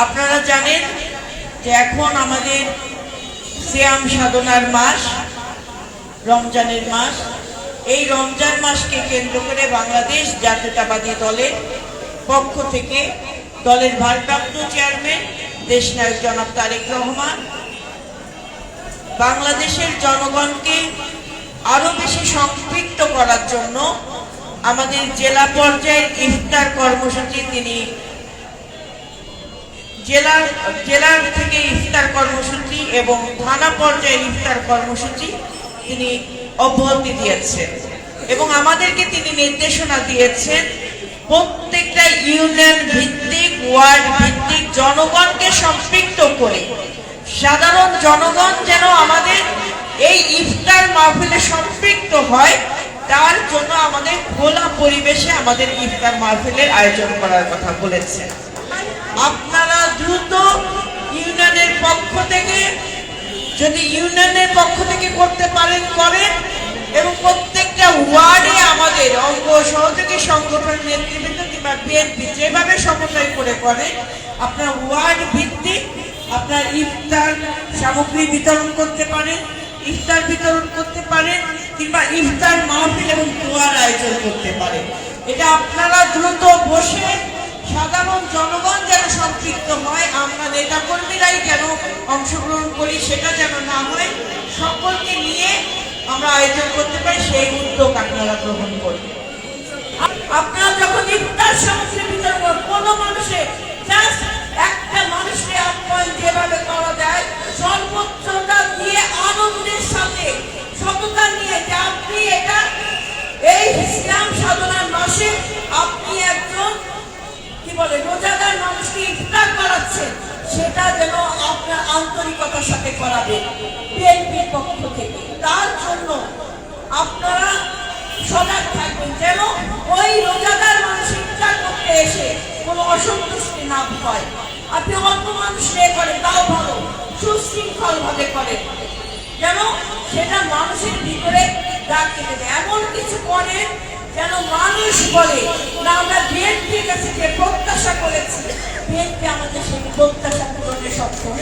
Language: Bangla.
আপনারা জানেন যে এখন আমাদের সিয়াম সাধনার মাস, রমজানের মাস। এই রমজান মাসকে কেন্দ্র করে বাংলাদেশ জাতীয়তাবাদী দলের পক্ষ থেকে দলের ভারপ্রাপ্ত চেয়ারম্যান দেশনায়ক জনাব তারেক রহমান বাংলাদেশের জনগণকে আরো বেশি সম্পৃক্ত করার জন্য আমাদের জেলা পর্যায়ের ইফতার কর্মসূচি তিনি জেলার থেকে ইফতার কর্মসূচি এবং থানা পর্যায়ের ইফতার কর্মসূচি তিনি অব্যাহতি দিয়েছেন এবং আমাদেরকে তিনি নির্দেশনা দিয়েছেন প্রত্যেকটা ইউনিয়ন ভিত্তিক, ওয়ার্ড ভিত্তিক জনগণকে সম্পৃক্ত করে সাধারণ জনগণ যেন আমাদের এই ইফতার মাহফিলে সম্পৃক্ত হয়, তার জন্য আমাদের খোলা পরিবেশে আমাদের ইফতার মাহফিলের আয়োজন করার কথা বলেছেন। আপনারা দ্রুত ইউনিয়নের পক্ষ থেকে, যদি ইউনিয়নের পক্ষ থেকে করতে পারেন করেন, এবং প্রত্যেকটা ওয়ার্ডে আমাদের অঙ্গ সহযোগী সংগঠন নেতৃবৃন্দ কিংবা বিএনপি যেভাবে সমন্বয় করে করেন, আপনার ওয়ার্ড ভিত্তিক আপনার ইফতার সামগ্রী বিতরণ করতে পারেন, ইফতার বিতরণ করতে পারেন, কিংবা ইফতার মাহফিল এবং দোয়ার আয়োজন করতে পারেন। এটা আপনারা দ্রুত বসে সাধারণ জনগণ যেন সম্পৃক্ত হয়, আমরা নেতা কর্মীরাই যেন অংশগ্রহণ করি, সেটা যেন না হয়, সকলকে নিয়ে আমরা আয়োজন করতে পারি, সেই উদ্যোগ আপনারা গ্রহণ করবেন। আপনারা যখন ইফতার সামগ্রী বিতরণ করেন, কোনো মানুষের জাস্ট একটা মানুষকে আপ্যায়ন যেভাবে করা যায় সর্বোচ্চটা দিয়ে আনন্দের সাথে সততা নিয়ে, যে আপনি এটা এই সিয়াম সাধনার মাসে আপনি একজন রোজাদার মানুষকে ইফতার করাচ্ছেন, সেটা যেন আপনার আন্তরিকতার সাথে করাবে বিএনপির পক্ষ থেকে। তার জন্য আপনারা সজাগ থাকবেন যেন ওই রোজাদার মানুষ ইফতার করতে এসে কোনো অসন্তুষ্টি না হয়। আপনি অল্প মানুষ নিয়ে করেন, তাও ভালো, সুশৃঙ্খল ভাবে করেন, যেন সেটা মানুষের ভিতরে দাগ কেটে দেয়। এমন কিছু করেন যেন মানুষ বলে না, আমরা বিএনপির কাছে যে প্রত্যাশা করেছি, বিএনপি আমাদের সেই প্রত্যাশা পূরণে সক্ষম।